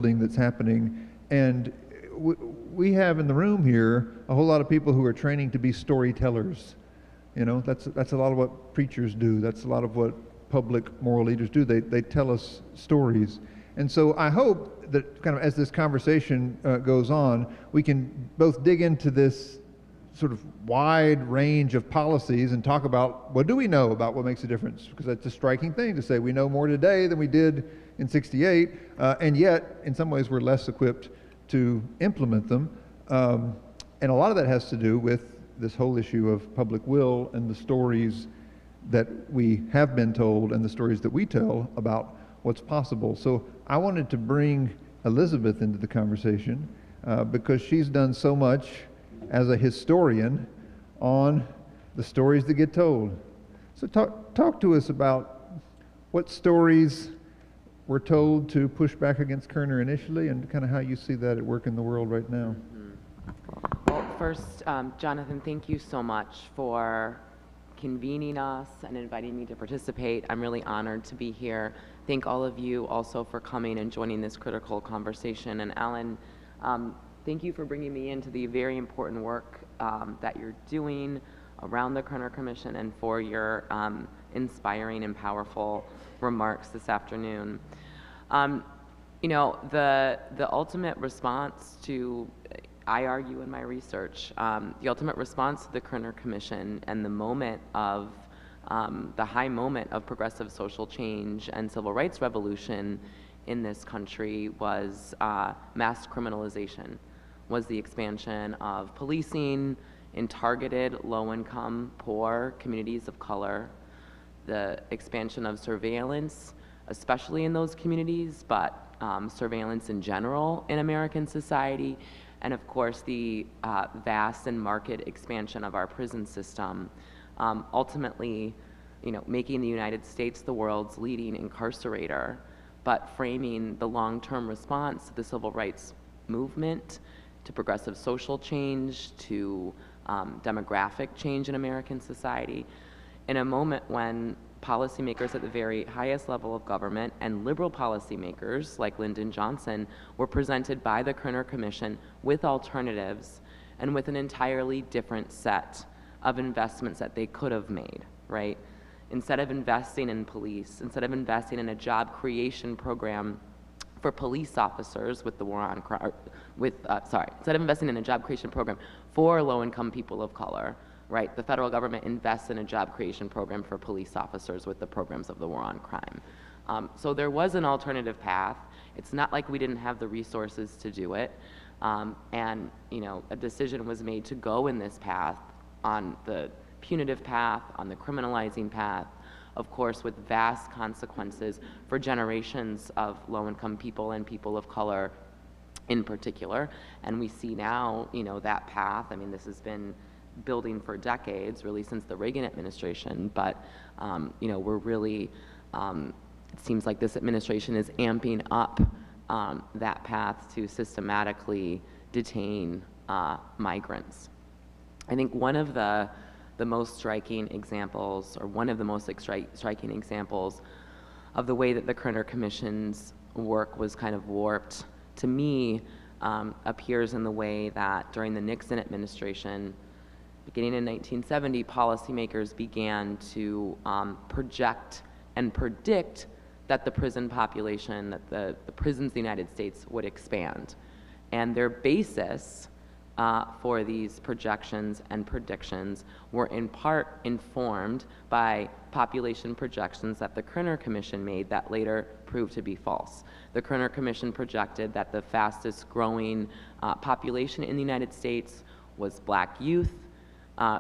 that's happening. And we have in the room here a whole lot of people who are training to be storytellers. You know, that's a lot of what preachers do. That's a lot of what public moral leaders do. They tell us stories. And so I hope that kind of as this conversation goes on, we can both dig into this sort of wide range of policies and talk about what do we know about what makes a difference, because that's a striking thing to say. We know more today than we did in '68, and yet in some ways we're less equipped to implement them. And a lot of that has to do with this whole issue of public will and the stories that we have been told and the stories that we tell about what's possible. So I wanted to bring Elizabeth into the conversation because she's done so much as a historian on the stories that get told. So talk to us about what stories were told to push back against Kerner initially, and kind of how you see that at work in the world right now. Well, first, Jonathan, thank you so much for convening us and inviting me to participate. I'm really honored to be here. Thank all of you also for coming and joining this critical conversation. And Alan, thank you for bringing me into the very important work that you're doing around the Kerner Commission, and for your inspiring and powerful remarks this afternoon. You know, the ultimate response to, I argue in my research, the ultimate response to the Kerner Commission and the moment of, the high moment of progressive social change and civil rights revolution in this country was mass criminalization, was the expansion of policing in targeted low-income, poor communities of color, the expansion of surveillance, especially in those communities, but surveillance in general in American society, and of course the vast and marked expansion of our prison system, ultimately, you know, making the United States the world's leading incarcerator, but framing the long-term response to the civil rights movement, to progressive social change, to demographic change in American society, in a moment when policymakers at the very highest level of government and liberal policymakers like Lyndon Johnson were presented by the Kerner Commission with alternatives and with an entirely different set of investments that they could have made, right? Instead of investing in police, instead of investing in a job creation program for police officers with the war on crime, instead of investing in a job creation program for low-income people of color, right, the federal government invests in a job creation program for police officers with the programs of the war on crime. So there was an alternative path. It's not like we didn't have the resources to do it. And, you know, a decision was made to go in this path, on the punitive path, on the criminalizing path, of course, with vast consequences for generations of low-income people and people of color in particular. And we see now, you know, that path, I mean, this has been building for decades, really since the Reagan administration, but, you know, we're really, it seems like this administration is amping up that path to systematically detain migrants. I think one of the most striking examples, or one of the most striking examples of the way that the Kerner Commission's work was kind of warped, to me, appears in the way that during the Nixon administration, beginning in 1970, policymakers began to project and predict that the prison population, that the prisons of the United States would expand. And their basis for these projections and predictions were in part informed by population projections that the Kerner Commission made that later proved to be false. The Kerner Commission projected that the fastest growing population in the United States was black youth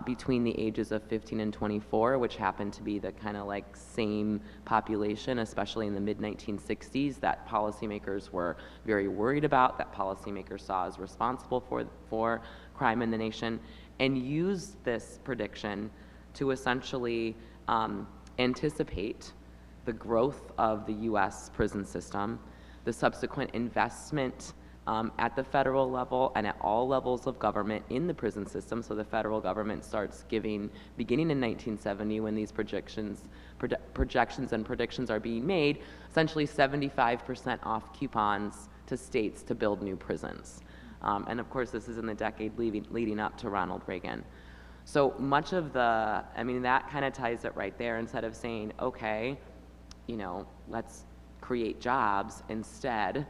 between the ages of 15 and 24, which happened to be the kind of like same population, especially in the mid-1960s, that policymakers were very worried about, that policymakers saw as responsible for crime in the nation, and used this prediction to essentially anticipate the growth of the US prison system, the subsequent investment at the federal level and at all levels of government in the prison system. So the federal government starts giving, beginning in 1970, when these projections and predictions are being made, essentially 75% off coupons to states to build new prisons. And of course, this is in the decade leading up to Ronald Reagan. So much of the, I mean, that kind of ties it right there. Instead of saying, okay, you know, let's create jobs, instead,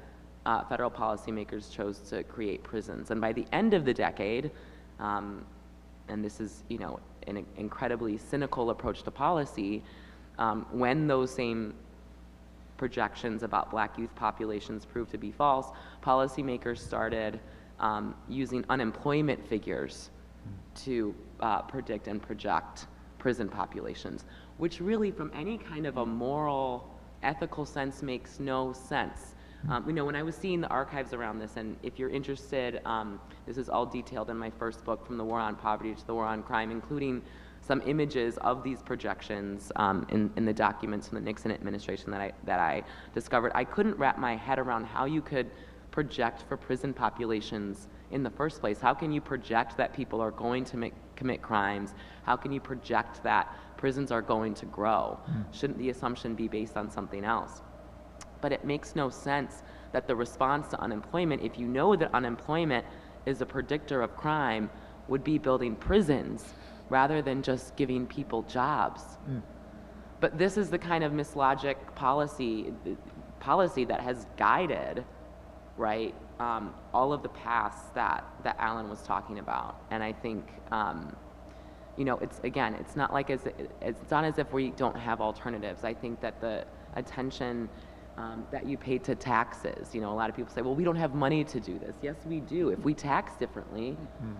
federal policymakers chose to create prisons. And by the end of the decade, and this is, you know, an incredibly cynical approach to policy, when those same projections about black youth populations proved to be false, policymakers started using unemployment figures to predict and project prison populations, which really from any kind of a moral, ethical sense makes no sense. You know, when I was seeing the archives around this, and if you're interested, this is all detailed in my first book, From the War on Poverty to the War on Crime, including some images of these projections in the documents from the Nixon administration that I discovered. I couldn't wrap my head around how you could project for prison populations in the first place. How can you project that people are going to commit crimes? How can you project that prisons are going to grow? Shouldn't the assumption be based on something else? But it makes no sense that the response to unemployment, if you know that unemployment is a predictor of crime, would be building prisons rather than just giving people jobs. But this is the kind of mislogic policy that has guided, right, all of the paths that Alan was talking about. And I think, you know, it's not like it's not as if we don't have alternatives. I think that the attention that you pay to taxes, you know, a lot of people say, well, we don't have money to do this. Yes, we do. If we tax differently,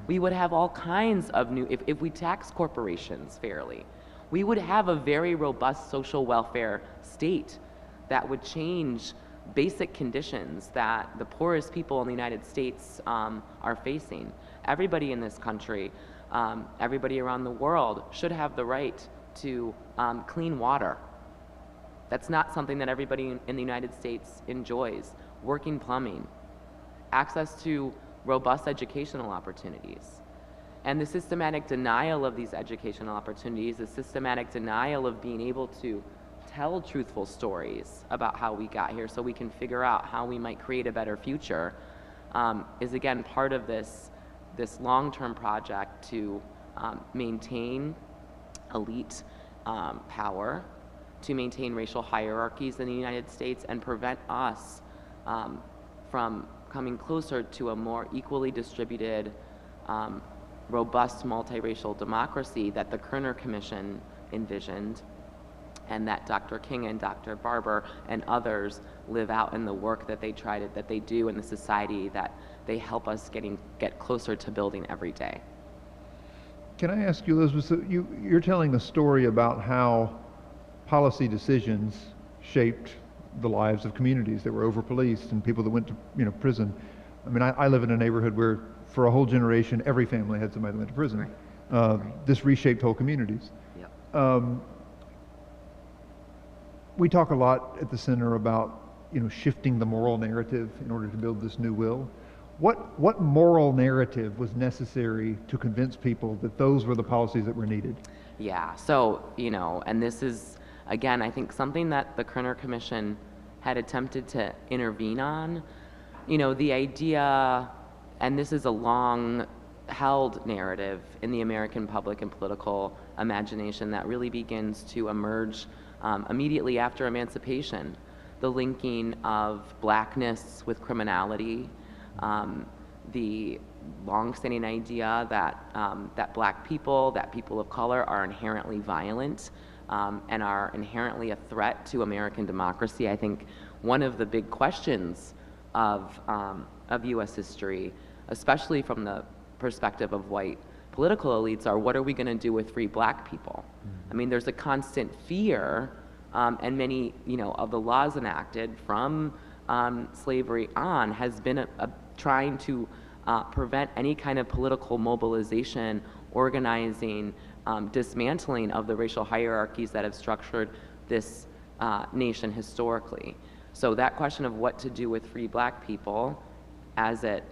we would have all kinds of new, if we tax corporations fairly, we would have a very robust social welfare state that would change basic conditions that the poorest people in the United States are facing. Everybody in this country, everybody around the world should have the right to clean water. That's not something that everybody in the United States enjoys. Working plumbing, access to robust educational opportunities. And the systematic denial of these educational opportunities, the systematic denial of being able to tell truthful stories about how we got here so we can figure out how we might create a better future, is again part of this long-term project to maintain elite power, to maintain racial hierarchies in the United States, and prevent us from coming closer to a more equally distributed, robust multiracial democracy that the Kerner Commission envisioned, and that Dr. King and Dr. Barber and others live out in the work that they do in the society that they help us get closer to building every day. Can I ask you, Elizabeth, so you're telling a story about how policy decisions shaped the lives of communities that were over-policed and people that went to, you know, prison. I mean, I live in a neighborhood where for a whole generation, every family had somebody that went to prison. Right. This reshaped whole communities. Yep. We talk a lot at the center about, you know, shifting the moral narrative in order to build this new will. What moral narrative was necessary to convince people that those were the policies that were needed? Yeah, so, you know, and this is, again, I think something that the Kerner Commission had attempted to intervene on. You know, the idea, and this is a long-held narrative in the American public and political imagination that really begins to emerge immediately after emancipation. The linking of blackness with criminality, the long-standing idea that black people, that people of color are inherently violent, and are inherently a threat to American democracy. I think one of the big questions of U.S. history, especially from the perspective of white political elites, are what are we going to do with free black people? I mean, there's a constant fear, and many, you know, of the laws enacted from slavery on has been trying to prevent any kind of political mobilization, organizing, dismantling of the racial hierarchies that have structured this nation historically. So that question of what to do with free black people as it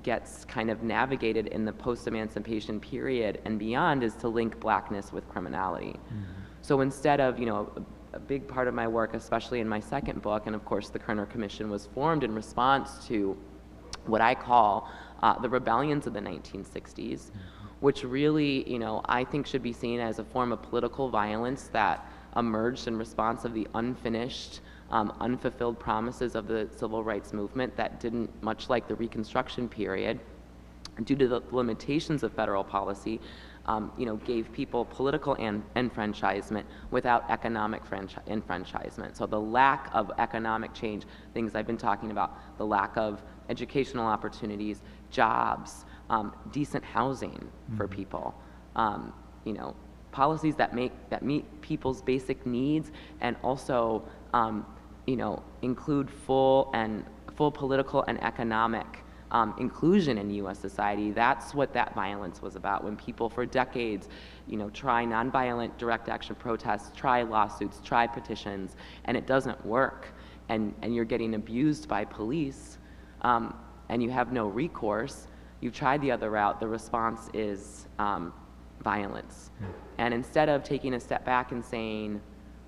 gets kind of navigated in the post-emancipation period and beyond is to link blackness with criminality. So instead of, you know, a big part of my work, especially in my second book, and of course the Kerner Commission was formed in response to what I call the rebellions of the 1960s, which really, I think should be seen as a form of political violence that emerged in response of the unfinished, unfulfilled promises of the civil rights movement that didn't, much like the Reconstruction period, due to the limitations of federal policy, gave people political enfranchisement without economic enfranchisement. So the lack of economic change, things I've been talking about, the lack of educational opportunities, jobs, decent housing for people, policies that meet people's basic needs and also, include full political and economic inclusion in U.S. society. That's what that violence was about. When people for decades, try nonviolent direct action protests, try lawsuits, try petitions, and it doesn't work, and you're getting abused by police, and you have no recourse, you've tried the other route, the response is violence. And instead of taking a step back and saying,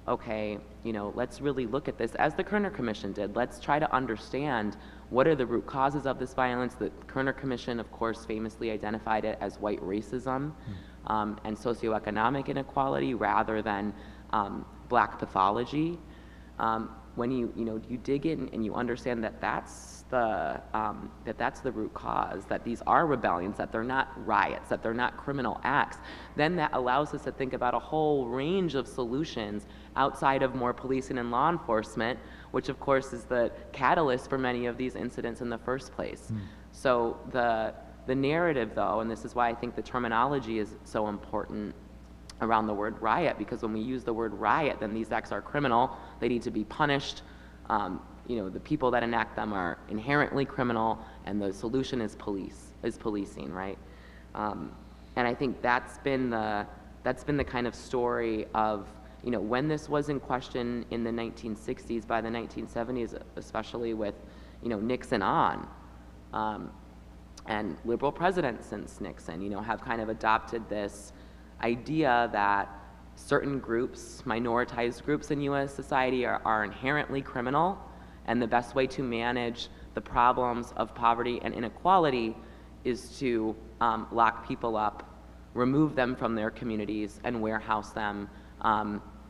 okay, let's really look at this, as the Kerner Commission did, let's try to understand what are the root causes of this violence. The Kerner Commission, of course, famously identified it as white racism and socioeconomic inequality rather than black pathology. When you dig in and you understand that that's the root cause, that these are rebellions, that they're not riots, that they're not criminal acts, then that allows us to think about a whole range of solutions outside of more policing and law enforcement, which of course is the catalyst for many of these incidents in the first place. So the narrative, though, and this is why I think the terminology is so important around the word riot, because when we use the word riot, then these acts are criminal, they need to be punished, the people that enact them are inherently criminal, and the solution is policing, right? And I think that's been the kind of story of, when this was in question in the 1960s, by the 1970s, especially with, Nixon on, and liberal presidents since Nixon, have kind of adopted this idea that certain groups, minoritized groups in U.S. society are inherently criminal, and the best way to manage the problems of poverty and inequality is to lock people up, remove them from their communities, and warehouse them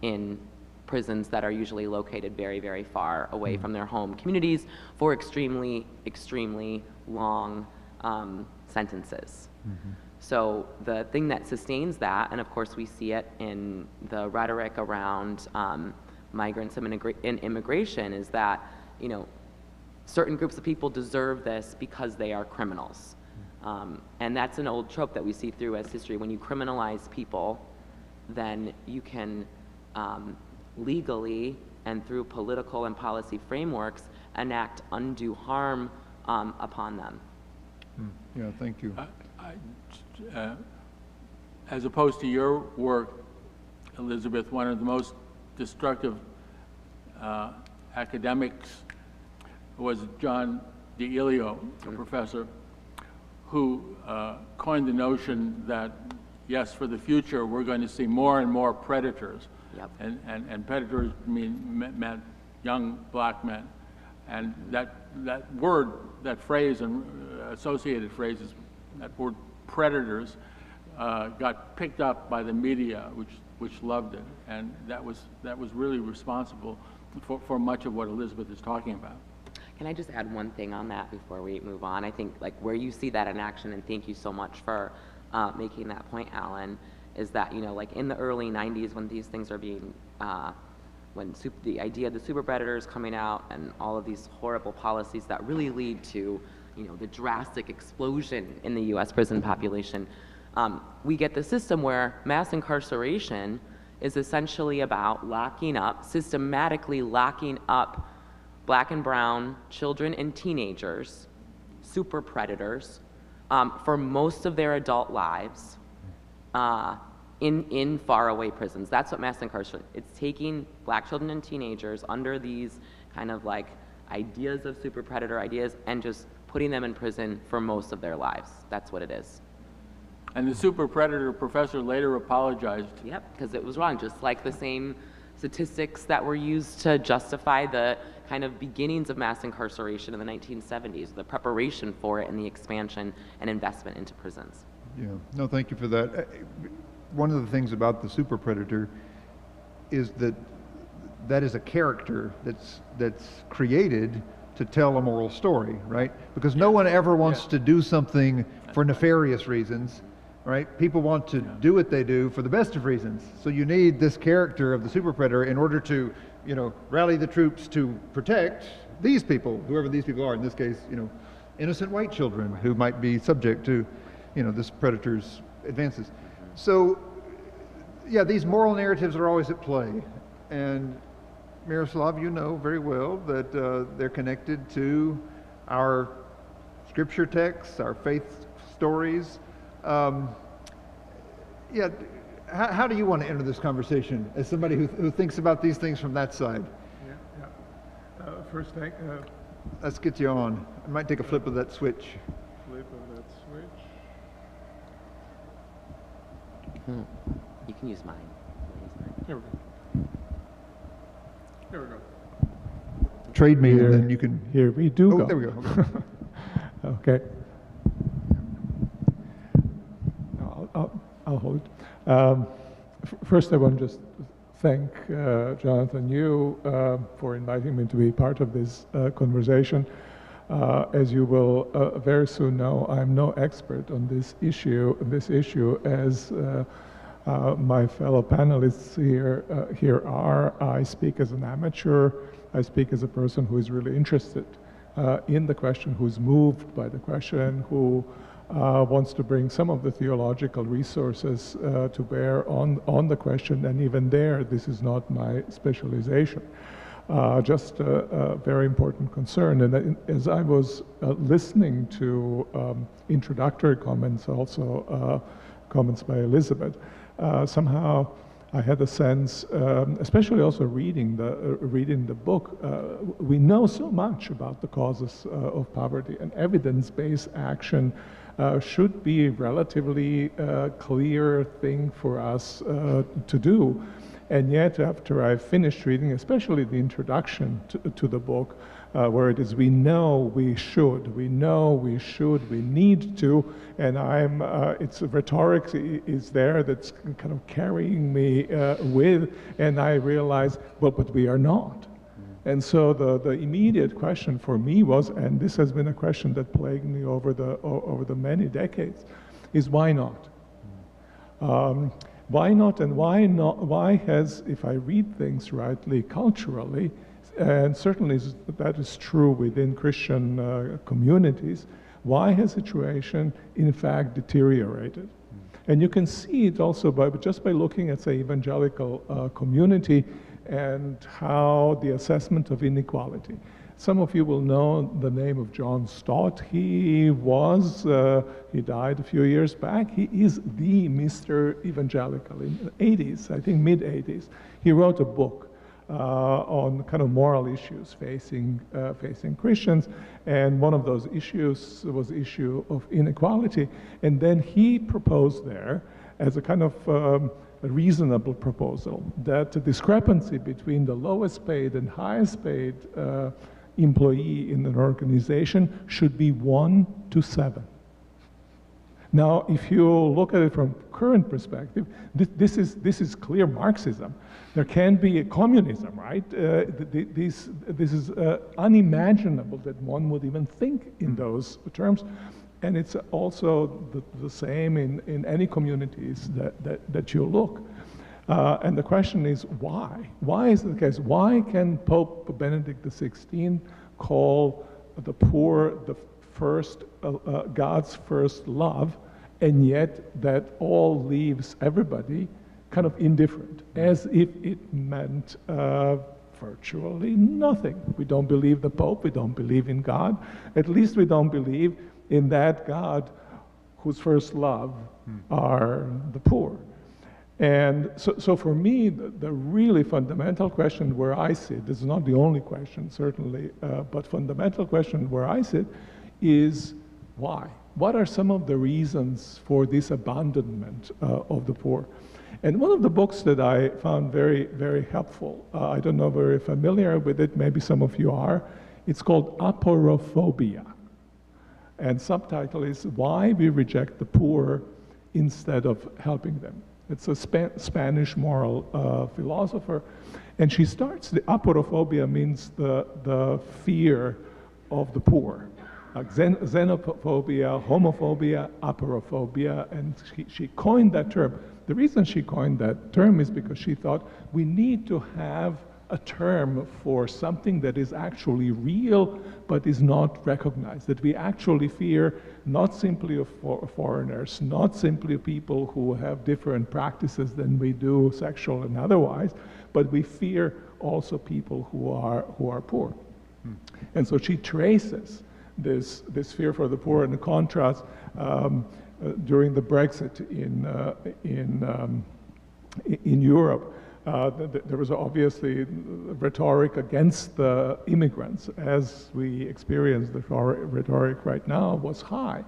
in prisons that are usually located very, very far away from their home communities for extremely, extremely long sentences. So the thing that sustains that, and of course we see it in the rhetoric around migrants and immigration, is that, certain groups of people deserve this because they are criminals. And that's an old trope that we see through as history. When you criminalize people, then you can legally and through political and policy frameworks enact undue harm upon them. Yeah, thank you. As opposed to your work, Elizabeth, one of the most destructive academics was John DiIlio, a professor, who coined the notion that, yes, for the future, we're going to see more and more predators. Yep. And predators meant young black men. And that word, that phrase and associated phrases, that word predators, got picked up by the media, which loved it. And that was really responsible for much of what Elizabeth is talking about. Can I just add one thing on that before we move on? I think like where you see that in action, and thank you so much for making that point, Alan, is that, like in the early 90s when these things are being, when the idea of the super predators coming out and all of these horrible policies that really lead to, the drastic explosion in the US prison population, we get the system where mass incarceration is essentially about locking up, systematically locking up black and brown children and teenagers, super predators, for most of their adult lives in faraway prisons. That's what mass incarceration, it's taking black children and teenagers under these kind of like ideas of super predator ideas and just putting them in prison for most of their lives. That's what it is. And the super predator professor later apologized. Yep, because it was wrong, just like the same statistics that were used to justify the kind of beginnings of mass incarceration in the 1970s, the preparation for it and the expansion and investment into prisons. Yeah, no, thank you for that. One of the things about the super predator is that that is a character that's created to tell a moral story, right? Because no one ever wants to do something for nefarious reasons, right? People want to do what they do for the best of reasons. So you need this character of the super predator in order to, you know, rally the troops to protect these people, whoever these people are. In this case, you know, innocent white children who might be subject to, you know, this predator's advances. So, yeah, these moral narratives are always at play. And Miroslav, you know very well that they're connected to our scripture texts, our faith stories. Yeah, how do you want to enter this conversation as somebody who thinks about these things from that side? First thing, let's get you on. I might take a flip of that switch. Flip of that switch. You can use mine. Here we go. Here we go. Trade me, and then you can. Here we do go. There we go. Okay. I'll hold it. First, I want to just thank Jonathan, you, for inviting me to be part of this conversation. As you will very soon know, I'm no expert on this issue, as my fellow panelists here are. I speak as an amateur. I speak as a person who is really interested in the question, who's moved by the question, who wants to bring some of the theological resources to bear on the question, and even there, this is not my specialization. Just a very important concern. And as I was listening to introductory comments, also comments by Elizabeth, somehow I had a sense, especially also reading the book, we know so much about the causes of poverty, and evidence-based action should be a relatively clear thing for us to do. And yet, after I finished reading, especially the introduction to the book, where it is, we know we should, we need to, and it's rhetoric is there that's kind of carrying me with, and I realize, well, but we are not. And so the immediate question for me was, and this has been a question that plagued me over the many decades, is why not? Why not, and why has, if I read things rightly culturally, and certainly that is true within Christian communities, why has the situation in fact deteriorated? And you can see it also just by looking at, say, evangelical community and how the assessment of inequality. Some of you will know the name of John Stott. He died a few years back. He is the Mr. Evangelical in the 80s, I think mid-80s. He wrote a book on kind of moral issues facing Christians, and one of those issues was the issue of inequality. And then he proposed there, as a kind of a reasonable proposal, that the discrepancy between the lowest paid and highest paid employee in an organization should be 1 to 7. Now, if you look at it from current perspective, this is clear Marxism. There can be a communism, right? This is unimaginable that one would even think in those terms. And it's also the same in any communities that you look. And the question is why? Why is it the case? Why can Pope Benedict XVI call the poor the first, God's first love, and yet that all leaves everybody kind of indifferent, as if it meant virtually nothing? We don't believe the Pope, we don't believe in God, at least we don't believe in that God whose first love are the poor. And so for me, the really fundamental question where I sit, this is not the only question, certainly, but fundamental question where I sit is why? what are some of the reasons for this abandonment of the poor? And one of the books that I found very, very helpful, I don't know if you're familiar with it, maybe some of you are, it's called Aporophobia. And subtitle is Why We Reject the Poor Instead of Helping Them. It's a Spanish moral philosopher. And she starts, the aporophobia means the fear of the poor. Xenophobia, homophobia, aporophobia, and she coined that term. The reason she coined that term is because she thought we need to have a term for something that is actually real but is not recognized, that we actually fear not simply of foreigners, not simply people who have different practices than we do, sexual and otherwise, but we fear also people who are poor. And so she traces this fear for the poor in the contrast during the Brexit in Europe. There was obviously rhetoric against the immigrants, as we experience the rhetoric right now was high.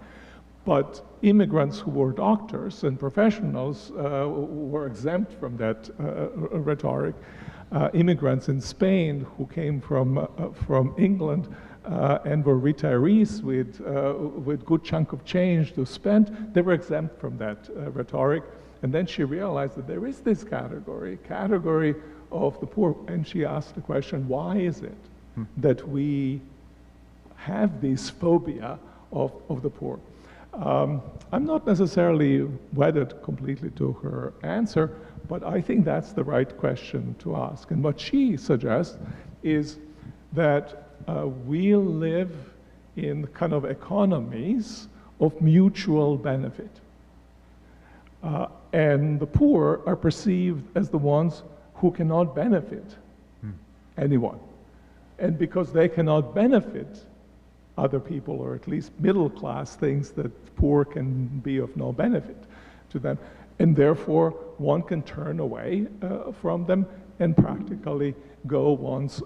But immigrants who were doctors and professionals were exempt from that rhetoric. Immigrants in Spain who came from England and were retirees with good chunk of change to spend, they were exempt from that rhetoric. And then she realized that there is this category of the poor, and she asked the question, why is it that we have this phobia of the poor? I'm not necessarily wedded completely to her answer, but I think that's the right question to ask. And what she suggests is that we live in kind of economies of mutual benefit. And the poor are perceived as the ones who cannot benefit anyone. And because they cannot benefit other people, or at least middle class, thinks that poor can be of no benefit to them. And therefore, one can turn away from them and practically go one's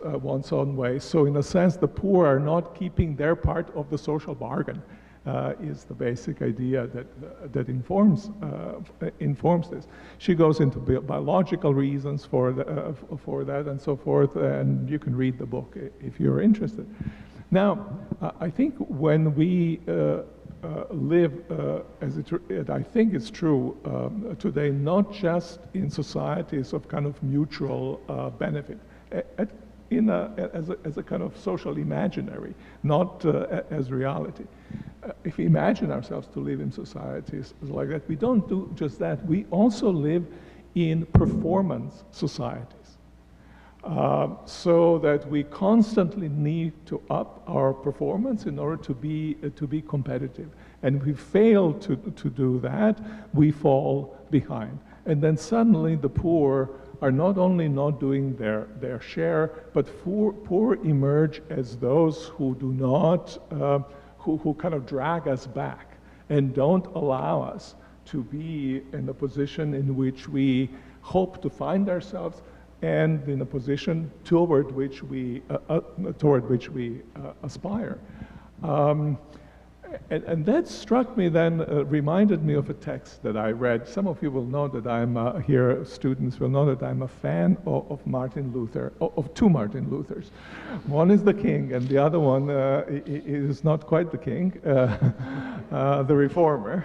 own way. So in a sense, the poor are not keeping their part of the social bargain. Is the basic idea that informs this. She goes into biological reasons for that and so forth, and you can read the book if you're interested. Now, I think when we live, as I think is true today, not just in societies of kind of mutual benefit, as a kind of social imaginary, not as reality. If we imagine ourselves to live in societies like that, we don't do just that. We also live in performance societies. So that we constantly need to up our performance in order to be competitive. And if we fail to do that, we fall behind. And then suddenly the poor are not only not doing their share, but poor emerge as those who do not, who kind of drag us back and don't allow us to be in a position in which we hope to find ourselves and in a position toward which we aspire. And that struck me then, reminded me of a text that I read. Some of you will know that I'm here, students will know that I'm a fan of Martin Luther, of two Martin Luthers. One is the king, and the other one is not quite the king, the reformer.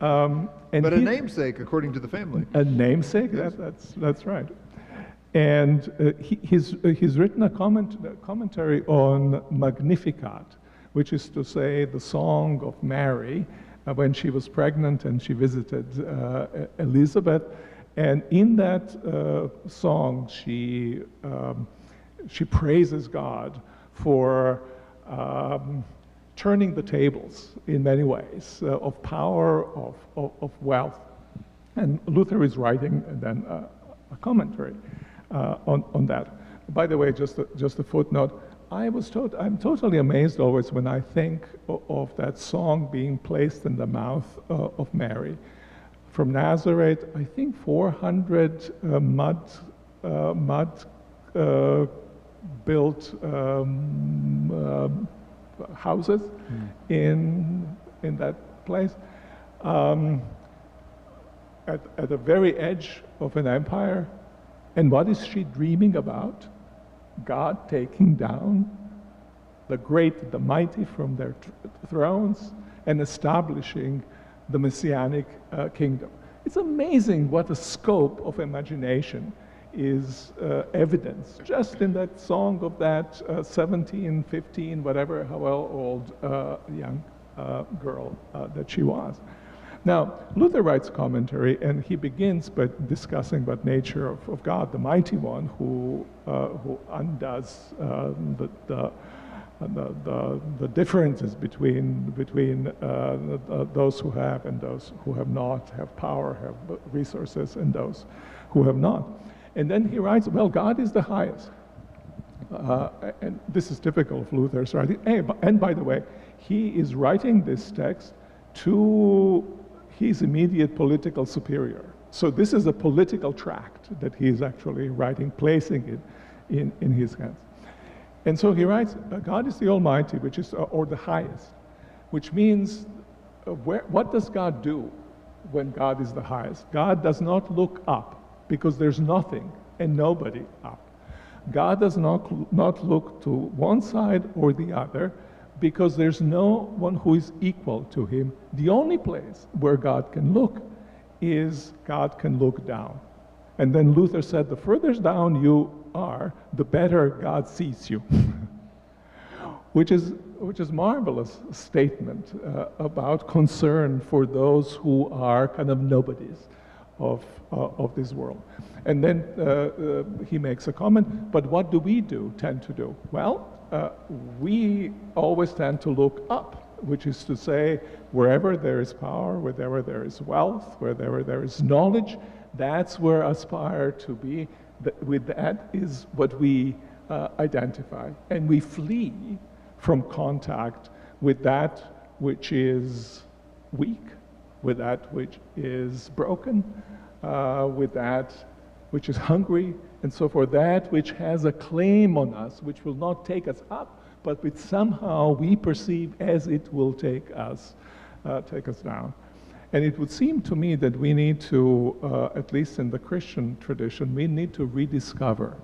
But a namesake, according to the family. A namesake, yes. That's right. And he's written a commentary on Magnificat, which is to say the song of Mary when she was pregnant and she visited Elizabeth. And in that song, she praises God for turning the tables in many ways, of power, of wealth. And Luther is writing then a commentary on that. By the way, just a footnote, I'm totally amazed always when I think of that song being placed in the mouth of Mary. From Nazareth, I think 400 mud built houses in that place. At the very edge of an empire. And what is she dreaming about? God taking down the great, the mighty from their thrones and establishing the messianic kingdom. It's amazing what a scope of imagination is evidenced just in that song of that 17, 15, whatever, how old young girl that she was. Now, Luther writes commentary, and he begins by discussing about nature of God, the mighty one, who undoes the differences between those who have and those who have not, have power, have resources, and those who have not. And then he writes, well, God is the highest. And this is typical of Luther's writing. And by the way, he is writing this text to his immediate political superior. So this is a political tract that he is actually writing, placing it in his hands. And so he writes, God is the Almighty, which is, or the highest, which means, what does God do when God is the highest? God does not look up, because there's nothing and nobody up. God does not look to one side or the other, because there's no one who is equal to him. The only place where God can look is God can look down. And then Luther said, the further down you are, the better God sees you. which is marvelous statement about concern for those who are kind of nobodies of this world. And then he makes a comment, but what do we tend to do? Well, we always tend to look up, which is to say, wherever there is power, wherever there is wealth, wherever there is knowledge, that's where I aspire to be. With that is what we identify. And we flee from contact with that which is weak, with that which is broken, with that which is hungry, and so forth, that which has a claim on us, which will not take us up, but which somehow we perceive as it will take us down. And it would seem to me that we need to, at least in the Christian tradition, we need to rediscover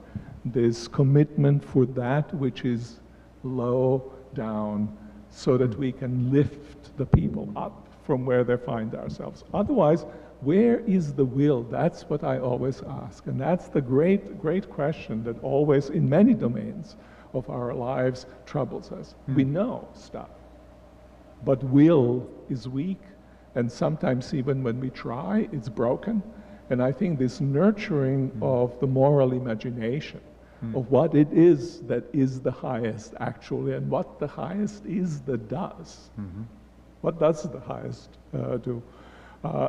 this commitment for that which is low down, so that we can lift the people up from where they find ourselves. Otherwise, where is the will? That's what I always ask. And that's the great, great question that always, in many domains of our lives, troubles us. We know stuff, but will is weak, and sometimes even when we try, it's broken. And I think this nurturing of the moral imagination, of what it is that is the highest actually, and what the highest is that does. What does the highest do?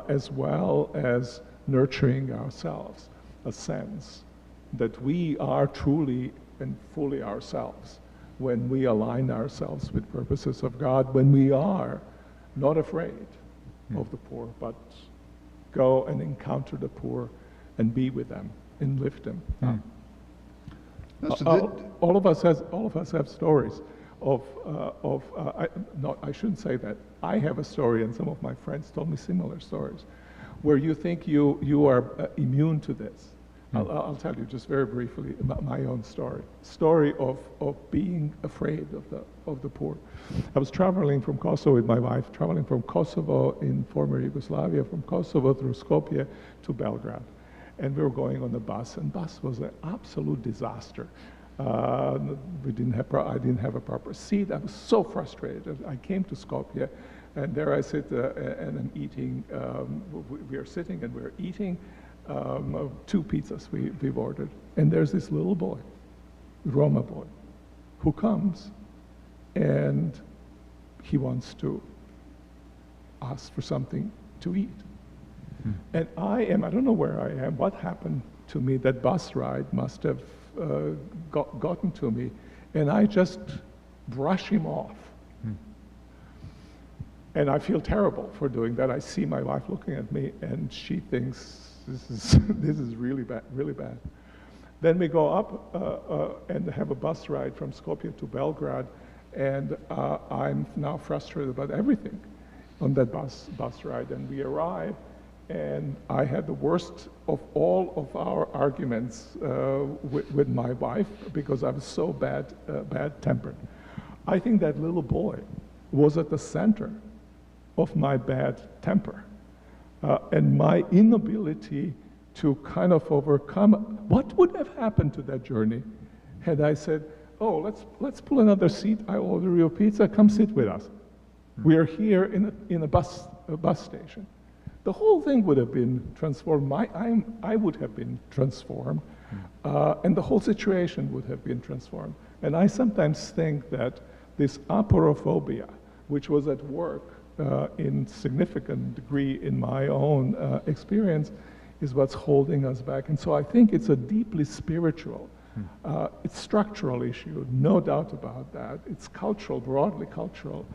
As well as nurturing ourselves, a sense that we are truly and fully ourselves when we align ourselves with purposes of God, when we are not afraid of the poor, but go and encounter the poor and be with them and lift them up. All of us have stories I shouldn't say that. I have a story, and some of my friends told me similar stories, where you think you are immune to this. I'll tell you just very briefly about my own story of being afraid of the poor. I was traveling from Kosovo with my wife, traveling from Kosovo in former Yugoslavia, from Kosovo through Skopje to Belgrade. And we were going on the bus, and bus was an absolute disaster. I didn't have a proper seat. I was so frustrated. I came to Skopje, and there I sit and I'm eating. We are sitting and we're eating 2 pizzas we've ordered. And there's this little boy, Roma boy, who comes and he wants to ask for something to eat. And I don't know where I am, what happened to me, that bus ride must have gotten to me, and I just brush him off. And I feel terrible for doing that. I see my wife looking at me, and she thinks this is really bad, really bad. Then we go up and have a bus ride from Skopje to Belgrade, And I'm now frustrated about everything on that bus ride. And we arrive, and I had the worst of all of our arguments with my wife because I was so bad-tempered. I think that little boy was at the center of my bad temper and my inability to kind of overcome. What would have happened to that journey had I said, oh, let's pull another seat, I order you a pizza, come sit with us. We are here in a bus station. The whole thing would have been transformed. I would have been transformed, and the whole situation would have been transformed. And I sometimes think that this aporophobia, which was at work in significant degree in my own experience, is what's holding us back. And so I think it's a deeply spiritual, it's structural issue, no doubt about that. It's cultural, broadly cultural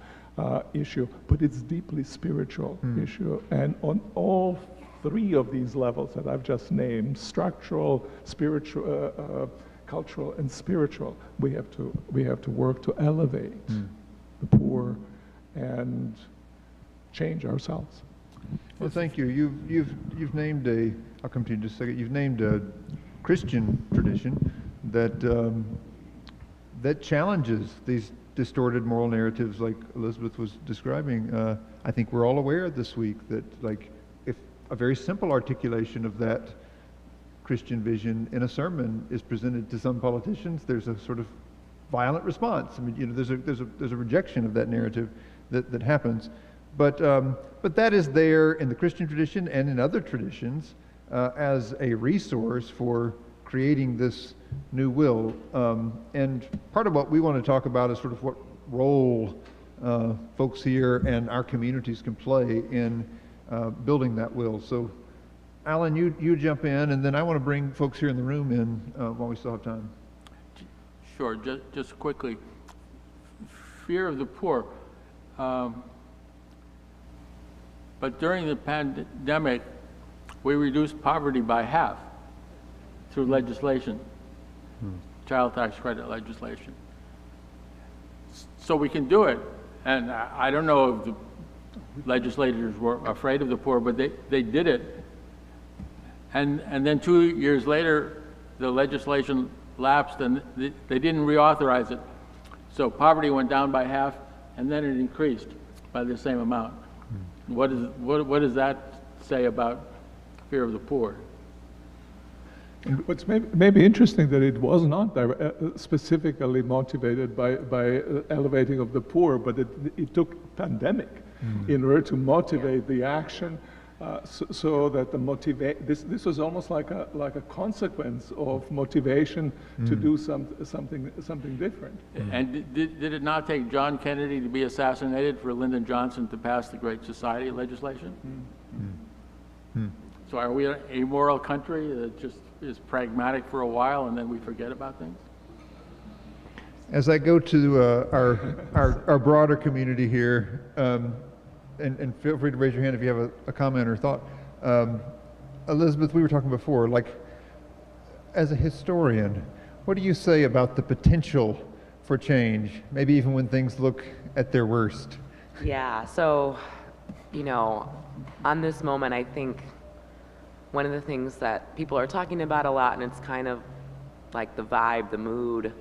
issue, but it's deeply spiritual issue. And on all three of these levels that I've just named, structural, spiritual, cultural, and spiritual, we have to work to elevate the poor and change ourselves. Well, thank you. You've named I'll come to you in just a second. You've named a Christian tradition that challenges these distorted moral narratives like Elizabeth was describing. I think we're all aware this week that, like, if a very simple articulation of that Christian vision in a sermon is presented to some politicians, there's a sort of violent response. I mean, there's a rejection of that narrative that happens. But that is there in the Christian tradition and in other traditions as a resource for creating this new will. And part of what we want to talk about is sort of what role folks here and our communities can play in building that will. So, Alan, you jump in, and then I want to bring folks here in the room in while we still have time. Sure, just quickly. Fear of the poor. But during the pandemic, we reduced poverty by half through legislation, child tax credit legislation. So we can do it. And I don't know if the legislators were afraid of the poor, but they did it. And then 2 years later, the legislation lapsed and they didn't reauthorize it. So poverty went down by half, and then it increased by the same amount. What does that say about fear of the poor? What's maybe interesting that it was not specifically motivated by elevating of the poor, but it took pandemic in order to motivate the action, so that this was almost like a consequence of motivation to do something different. And did it not take John Kennedy to be assassinated for Lyndon Johnson to pass the Great Society legislation? So are we an amoral country that just is pragmatic for a while and then we forget about things? As I go to our broader community here, and feel free to raise your hand if you have a comment or thought. Elizabeth, we were talking before, like, as a historian, what do you say about the potential for change, maybe even when things look at their worst? Yeah, so, on this moment, I think one of the things that people are talking about a lot, and it's kind of like the vibe, the mood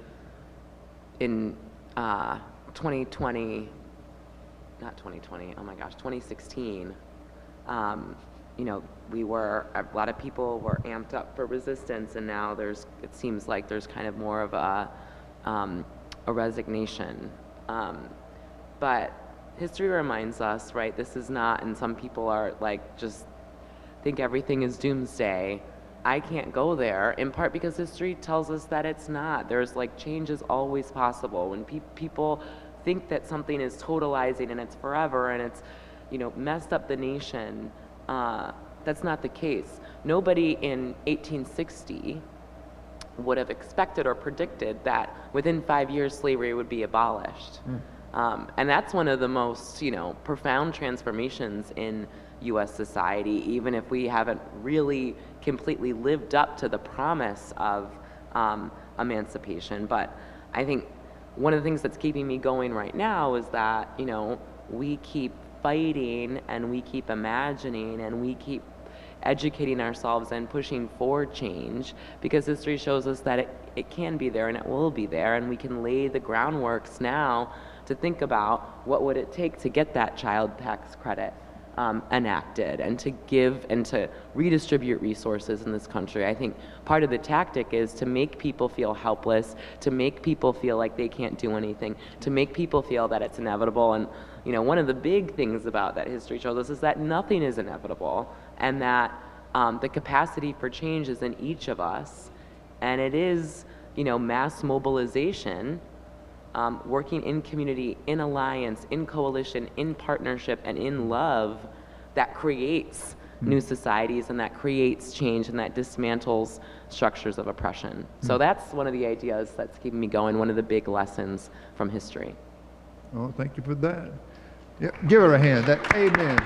in 2016, a lot of people were amped up for resistance, and now it seems like there's kind of more of a resignation. But history reminds us, right, this is not, and some people are like, just think everything is doomsday. I can't go there, in part because history tells us that it's not. There's like, change is always possible. When people think that something is totalizing and it's forever and it's, messed up the nation, that's not the case. Nobody in 1860 would have expected or predicted that within 5 years slavery would be abolished. And that's one of the most, profound transformations in U.S. society, even if we haven't really completely lived up to the promise of emancipation. But I think one of the things that's keeping me going right now is that, you know, we keep fighting and we keep imagining and we keep educating ourselves and pushing for change, because history shows us that it can be there and it will be there, and we can lay the groundworks now to think about what would it take to get that child tax credit enacted and to give and to redistribute resources in this country. I think part of the tactic is to make people feel helpless, to make people feel like they can't do anything, to make people feel that it's inevitable. And you know, one of the big things about that history shows us is that nothing is inevitable, and that the capacity for change is in each of us, and it is, you know, mass mobilization, working in community, in alliance, in coalition, in partnership, and in love that creates new societies and that creates change and that dismantles structures of oppression. So that's one of the ideas that's keeping me going, one of the big lessons from history. Oh, thank you for that. Yeah, give her a hand. Amen.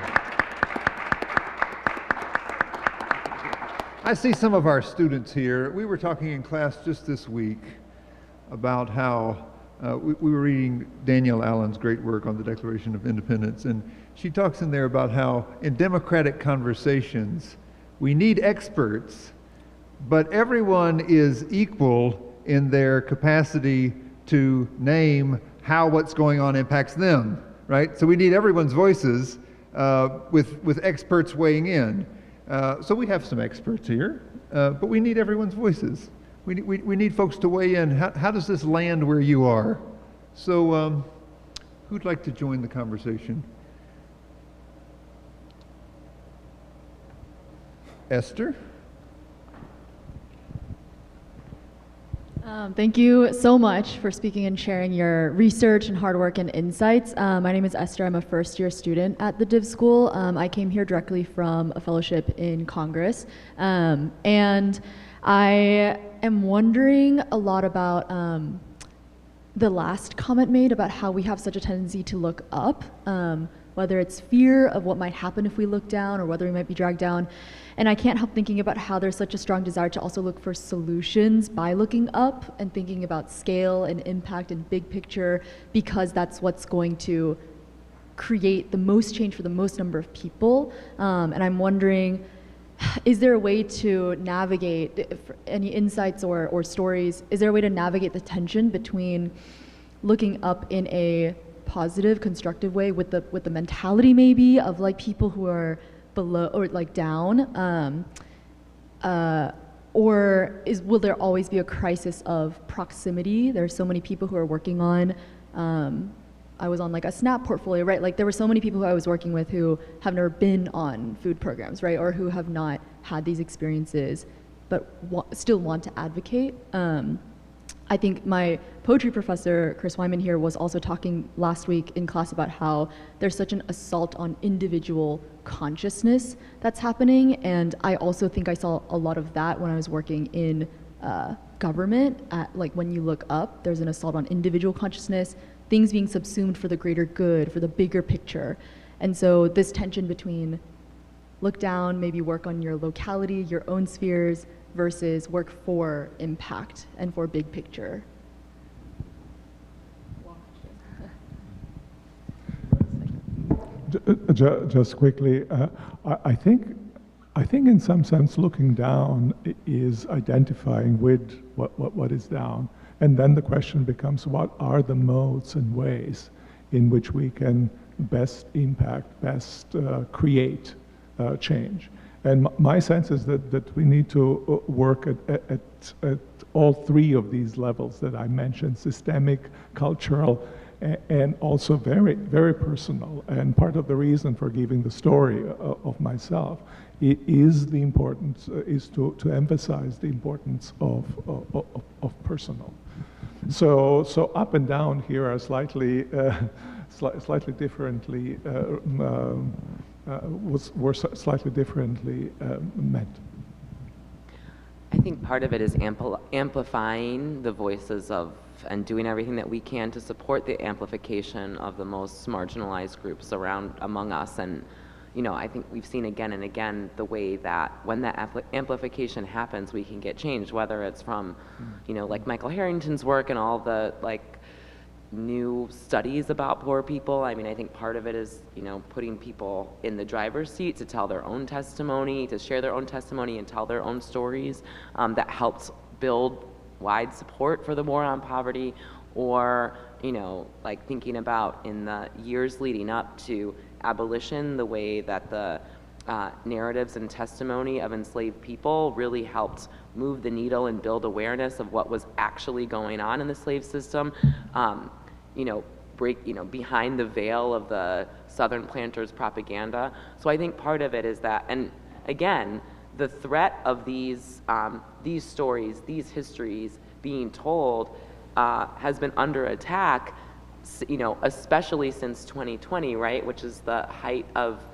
I see some of our students here. We were talking in class just this week about how we were reading Danielle Allen's great work on the Declaration of Independence, and she talks in there about how in democratic conversations we need experts, but everyone is equal in their capacity to name how what's going on impacts them, right? So we need everyone's voices with experts weighing in. So we have some experts here, but we need everyone's voices. We need folks to weigh in. How does this land where you are? So who'd like to join the conversation? Esther? Thank you so much for speaking and sharing your research and hard work and insights. My name is Esther. I'm a first-year student at the Div School. I came here directly from a fellowship in Congress. And I am wondering a lot about the last comment made about how we have such a tendency to look up, whether it's fear of what might happen if we look down or whether we might be dragged down. And I can't help thinking about how there's such a strong desire to also look for solutions by looking up and thinking about scale and impact and big picture, because that's what's going to create the most change for the most number of people. And I'm wondering, is there a way to navigate, any insights or stories, is there a way to navigate the tension between looking up in a positive, constructive way with the mentality maybe of like people who are below or like down, or will there always be a crisis of proximity? There's so many people who are working on, I was on like a SNAP portfolio, right? Like there were so many people who I was working with who have never been on food programs, right? Or who have not had these experiences, but still want to advocate. I think my poetry professor, Chris Wyman here, was also talking last week in class about how there's such an assault on individual consciousness that's happening. And I also think I saw a lot of that when I was working in government. Like when you look up, there's an assault on individual consciousness, things being subsumed for the greater good, for the bigger picture. And so this tension between look down, maybe work on your locality, your own spheres, versus work for impact and for big picture. Just quickly, I think in some sense looking down is identifying with what is down, and then the question becomes, what are the modes and ways in which we can best impact, best create change. And my sense is that we need to work at all three of these levels that I mentioned: systemic, cultural, and also very, very personal. And part of the reason for giving the story of myself is the importance, is to emphasize the importance of personal. So up and down here are slightly differently were slightly differently meant. I think part of it is amplifying the voices of and doing everything that we can to support the amplification of the most marginalized groups among us. And you know, I think we've seen again and again the way that when that amplification happens, we can get change, whether it's from, you know, like Michael Harrington's work and all the like new studies about poor people. I mean, I think part of it is, you know, putting people in the driver's seat to tell their own testimony, to share their own testimony and tell their own stories, that helps build wide support for the war on poverty. Or, you know, like thinking about in the years leading up to abolition, the way that the narratives and testimony of enslaved people really helped move the needle and build awareness of what was actually going on in the slave system. You know, behind the veil of the Southern planters' propaganda. So I think part of it is that, and again, the threat of these stories, these histories being told has been under attack, you know, especially since 2020, right, which is the height of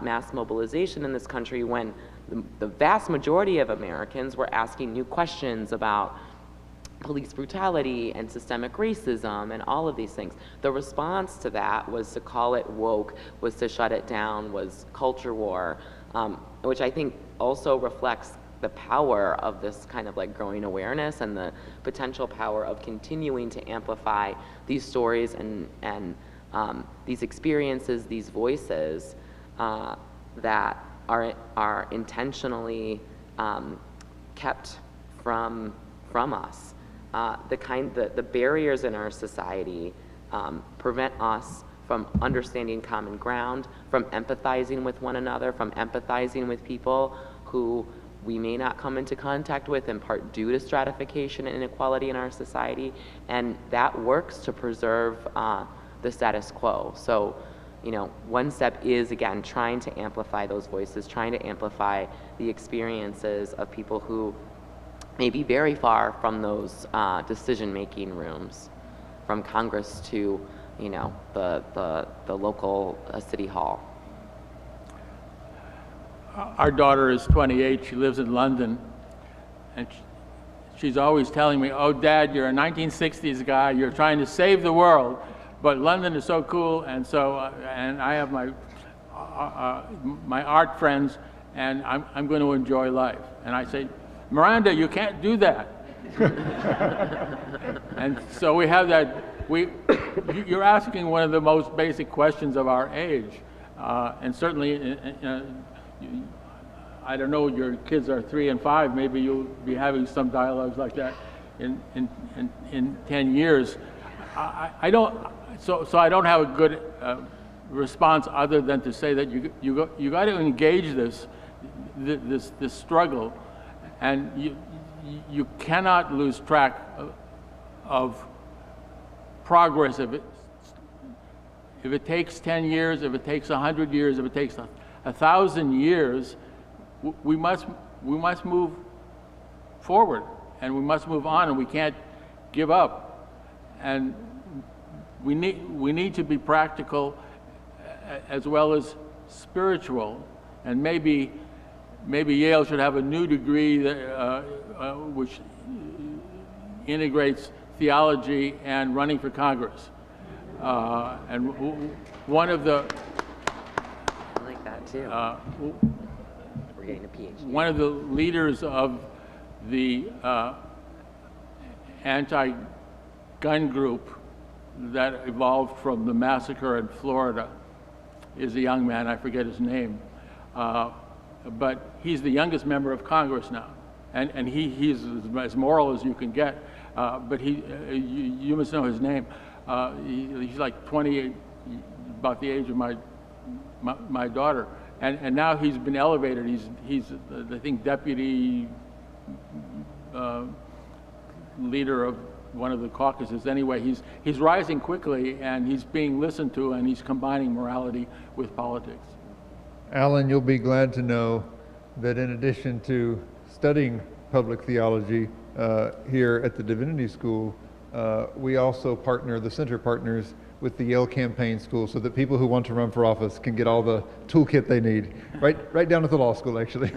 mass mobilization in this country, when the vast majority of Americans were asking new questions about police brutality and systemic racism and all of these things. The response to that was to call it woke, was to shut it down, was culture war, which I think also reflects the power of this kind of like growing awareness and the potential power of continuing to amplify these stories and these experiences, these voices that are intentionally kept from us. The barriers in our society prevent us from understanding common ground, from empathizing with one another, from empathizing with people who we may not come into contact with, in part due to stratification and inequality in our society, and that works to preserve the status quo. So, you know, one step is, again, trying to amplify those voices, trying to amplify the experiences of people who may be very far from those decision-making rooms, from Congress to, you know, the local city hall. Our daughter is 28, she lives in London, and she's always telling me, oh, Dad, you're a 1960s guy, you're trying to save the world, but London is so cool, and so, and I have my art friends, and I'm going to enjoy life. And I say, Miranda, you can't do that. And so we have that, you're asking one of the most basic questions of our age, and certainly, I don't know, your kids are 3 and 5, maybe you'll be having some dialogues like that in 10 years. I don't, so I don't have a good response other than to say that you got to engage this struggle, and you cannot lose track of progress if it takes 10 years, if it takes 100 years, if it takes 1,000 years. We must move forward, and we must move on, and we can't give up. And we need to be practical as well as spiritual. And maybe Yale should have a new degree that, which integrates theology and running for Congress. And one of the I like that too. We're getting a PhD. One of the leaders of the anti-gun group that evolved from the massacre in Florida is a young man, I forget his name, but he's the youngest member of Congress now, and he's as moral as you can get, but you must know his name. He's like 28, about the age of my daughter, and now he's been elevated. He's I think deputy leader of one of the caucuses. Anyway, he's rising quickly, and he's being listened to, and he's combining morality with politics. Alan, you'll be glad to know that in addition to studying public theology here at the Divinity School, we also partner, the center partners with the Yale Campaign School, so that people who want to run for office can get all the toolkit they need, right down at the law school, actually.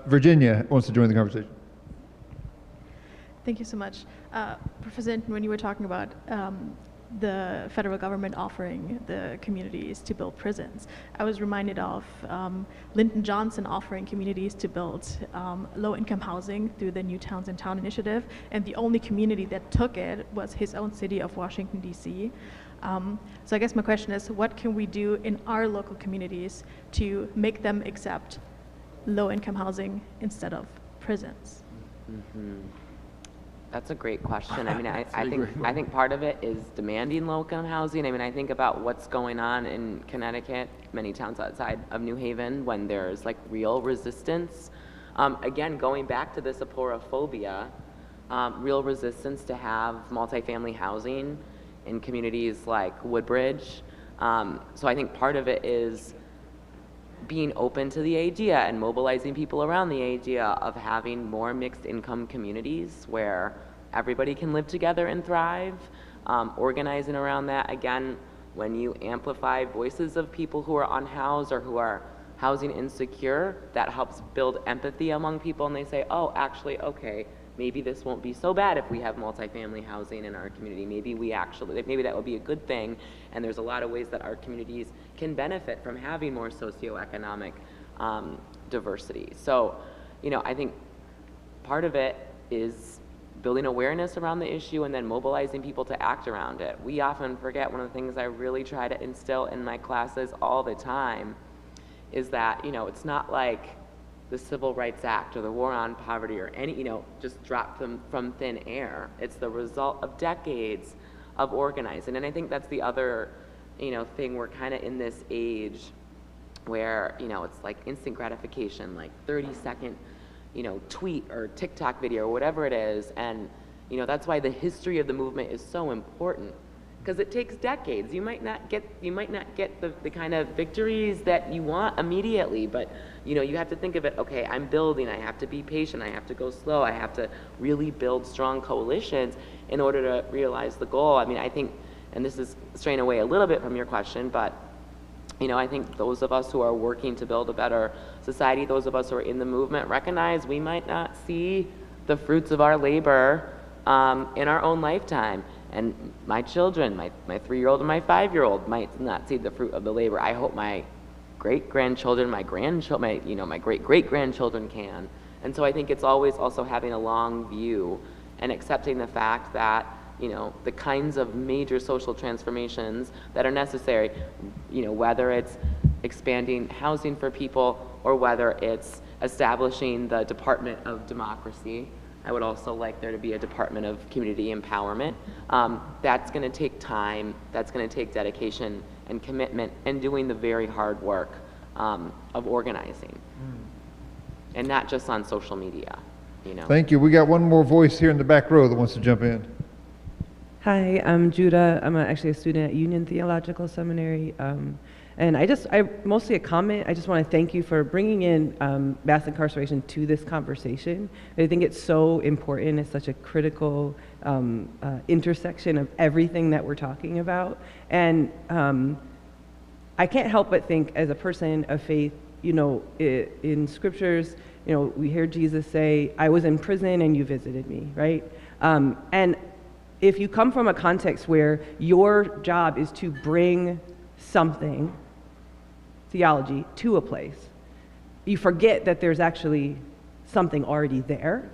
Virginia wants to join the conversation. Thank you so much. Professor Hinton, when you were talking about the federal government offering the communities to build prisons. I was reminded of Lyndon Johnson offering communities to build low-income housing through the New Towns in Town initiative, and the only community that took it was his own city of Washington, D.C. So I guess my question is, what can we do in our local communities to make them accept low-income housing instead of prisons? Mm-hmm. That's a great question. I mean, I think part of it is demanding low-income housing. I mean, I think about what's going on in Connecticut, many towns outside of New Haven, when there's like real resistance. Again, going back to this aporaphobia, real resistance to have multifamily housing in communities like Woodbridge. So I think part of it is being open to the idea and mobilizing people around the idea of having more mixed income communities where everybody can live together and thrive. Organizing around that, again, when you amplify voices of people who are unhoused or who are housing insecure, that helps build empathy among people, and they say, oh, actually, okay, maybe this won't be so bad if we have multifamily housing in our community. Maybe that would be a good thing, and there's a lot of ways that our communities can benefit from having more socioeconomic diversity. So, you know, I think part of it is building awareness around the issue and then mobilizing people to act around it. We often forget, one of the things I really try to instill in my classes all the time is that, you know, it's not like the Civil Rights Act or the War on Poverty or any, you know, just dropped from thin air. It's the result of decades of organizing. And I think that's the other, you know, thing. We're kind of in this age where, you know, it's like instant gratification, like 30-second, you know, tweet or TikTok video or whatever it is. And, you know, that's why the history of the movement is so important, because it takes decades. You might not get the kind of victories that you want immediately, but, you know, you have to think of it, okay, I'm building, I have to be patient, I have to go slow, I have to really build strong coalitions in order to realize the goal. I mean, I think, and this is straying away a little bit from your question, but, you know, I think those of us who are working to build a better society, those of us who are in the movement, recognize we might not see the fruits of our labor in our own lifetime. And my children, my 3-year-old and my 5-year-old might not see the fruit of the labor. I hope my great-grandchildren, my great-great-grandchildren can. And so I think it's always also having a long view and accepting the fact that, you know, the kinds of major social transformations that are necessary, you know, whether it's expanding housing for people or whether it's establishing the Department of Democracy. I would also like there to be a Department of Community Empowerment. That's going to take time, that's going to take dedication and commitment and doing the very hard work of organizing. And not just on social media, you know. Thank you. We got one more voice here in the back row that wants to jump in. Hi, I'm Judah. I'm actually a student at Union Theological Seminary. And I mostly a comment. I just want to thank you for bringing in mass incarceration to this conversation. I think it's so important. It's such a critical intersection of everything that we're talking about. And I can't help but think, as a person of faith, you know, in scriptures, you know, we hear Jesus say, I was in prison and you visited me, right? And if you come from a context where your job is to bring something, theology, to a place, you forget that there's actually something already there,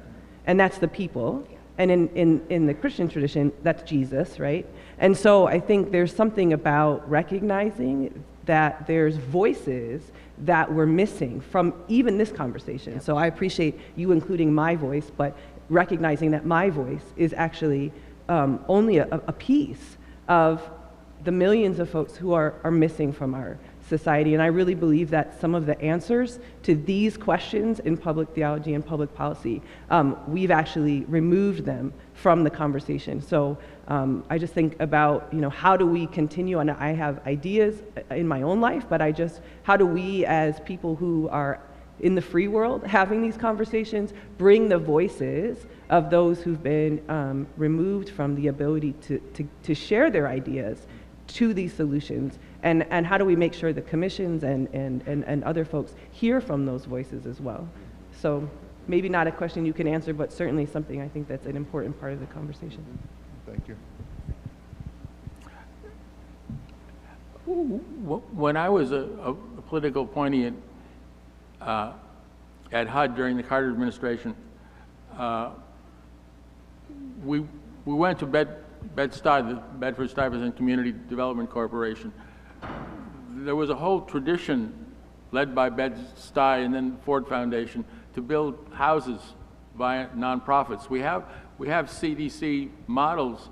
and that's the people. And in the Christian tradition, that's Jesus, right? And so I think there's something about recognizing that there's voices that we're missing from even this conversation. So I appreciate you including my voice, but recognizing that my voice is actually only a piece of the millions of folks who are missing from our society. And I really believe that some of the answers to these questions in public theology and public policy, we've actually removed them from the conversation. So I just think about, you know, how do we continue, and I have ideas in my own life, but how do we as people who are in the free world having these conversations bring the voices of those who've been removed from the ability to share their ideas to these solutions, and how do we make sure the commissions and other folks hear from those voices as well? So maybe not a question you can answer, but certainly something I think that's an important part of the conversation. Thank you. When I was a political appointee at HUD during the Carter administration, we went to Bed-Stuy, the Bedford-Stuyvesant Community Development Corporation. There was a whole tradition led by Bed-Stuy and then Ford Foundation to build houses by nonprofits. We have CDC models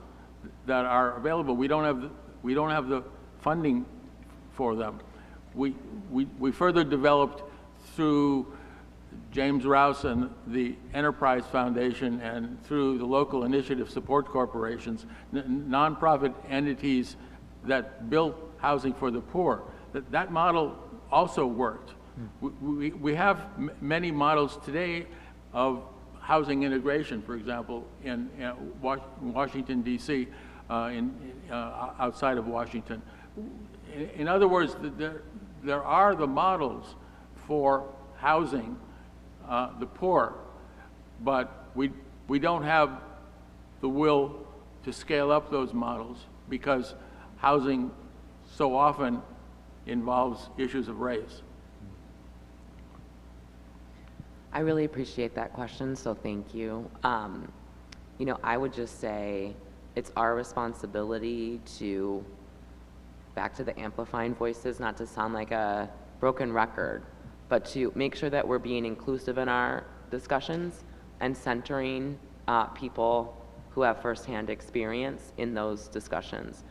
that are available. We don't have the funding for them. We further developed through James Rouse and the Enterprise Foundation and through the local initiative support corporations, nonprofit entities that built housing for the poor. That model also worked. We have many models today of housing integration, for example, in Washington, D.C., outside of Washington. In other words, there are the models for housing the poor, but we don't have the will to scale up those models because housing so often involves issues of race. I really appreciate that question, so thank you. You know, I would just say it's our responsibility to, back to the amplifying voices, not to sound like a broken record, but to make sure that we're being inclusive in our discussions and centering people who have firsthand experience in those discussions.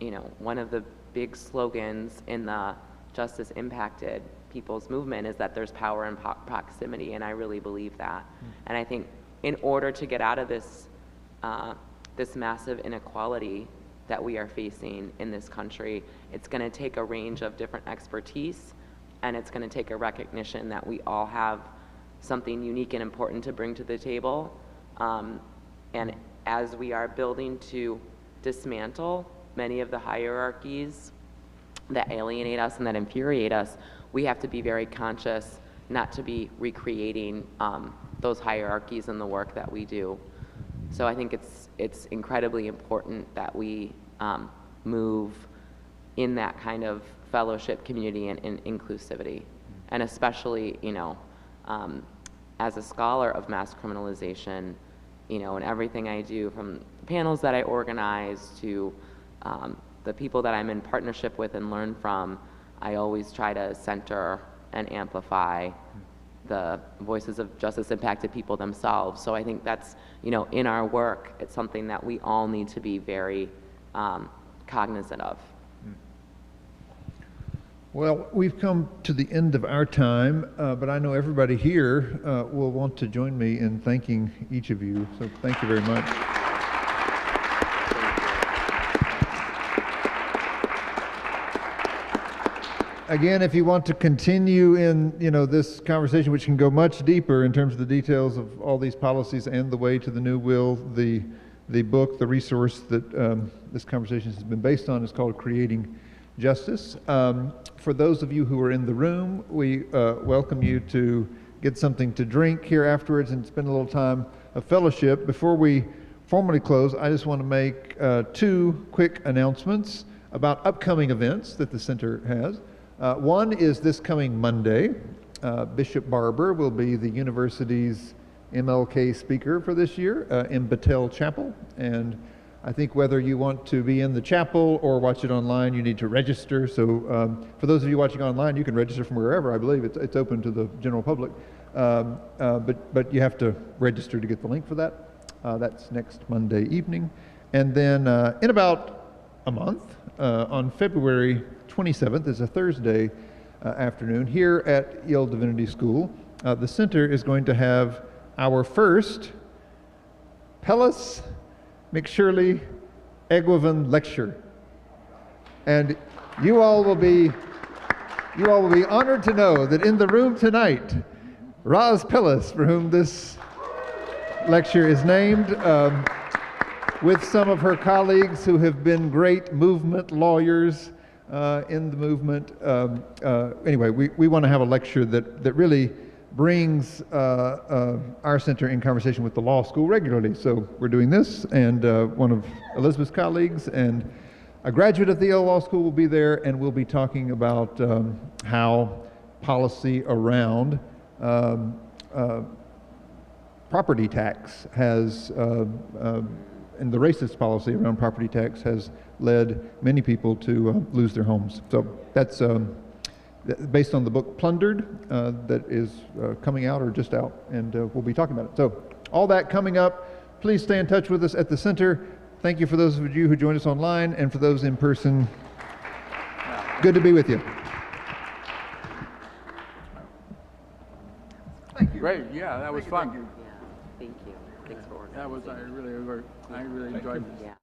You know, one of the big slogans in the Justice Impacted People's movement is that there's power in proximity, and I really believe that. And I think in order to get out of this, this massive inequality that we are facing in this country, it's going to take a range of different expertise, and it's going to take a recognition that we all have something unique and important to bring to the table. And as we are building to dismantle many of the hierarchies that alienate us and that infuriate us, we have to be very conscious not to be recreating those hierarchies in the work that we do. So I think it's incredibly important that we move in that kind of fellowship, community, and inclusivity. And especially, you know, as a scholar of mass criminalization, you know, and everything I do, from the panels that I organize to the people that I'm in partnership with and learn from, I always try to center and amplify the voices of justice-impacted people themselves. So I think that's, you know, in our work, it's something that we all need to be very cognizant of. Well, we've come to the end of our time, but I know everybody here will want to join me in thanking each of you. So thank you very much. Again, if you want to continue in, you know, this conversation, which can go much deeper in terms of the details of all these policies and the way to the new will, the book, the resource that this conversation has been based on is called Creating Justice. For those of you who are in the room, we welcome you to get something to drink here afterwards and spend a little time of fellowship. Before we formally close, I just want to make two quick announcements about upcoming events that the center has. One is this coming Monday. Bishop Barber will be the university's MLK speaker for this year in Battelle Chapel. And I think whether you want to be in the chapel or watch it online, you need to register. So for those of you watching online, you can register from wherever. I believe it's open to the general public. But you have to register to get the link for that. That's next Monday evening. And then in about a month, on February 27th, is a Thursday afternoon, here at Yale Divinity School, the center is going to have our first Pellis McShirley Egwavin lecture. And you all will be honored to know that in the room tonight, Roz Pellis, for whom this lecture is named, with some of her colleagues who have been great movement lawyers in the movement. Anyway, we want to have a lecture that really brings our center in conversation with the law school regularly. So we're doing this, and one of Elizabeth's colleagues and A graduate of the Yale Law School will be there, and we'll be talking about how policy around property tax has, and the racist policy around property tax has led many people to lose their homes. So that's based on the book Plundered that is coming out or just out, and we'll be talking about it. So all that coming up. Please stay in touch with us at the center. Thank you for those of you who joined us online, and for those in person, good to be with you. Thank you. Great, yeah, that was fun. Yeah, thank you. Thanks for organizing. That was, I really enjoyed this. Yeah.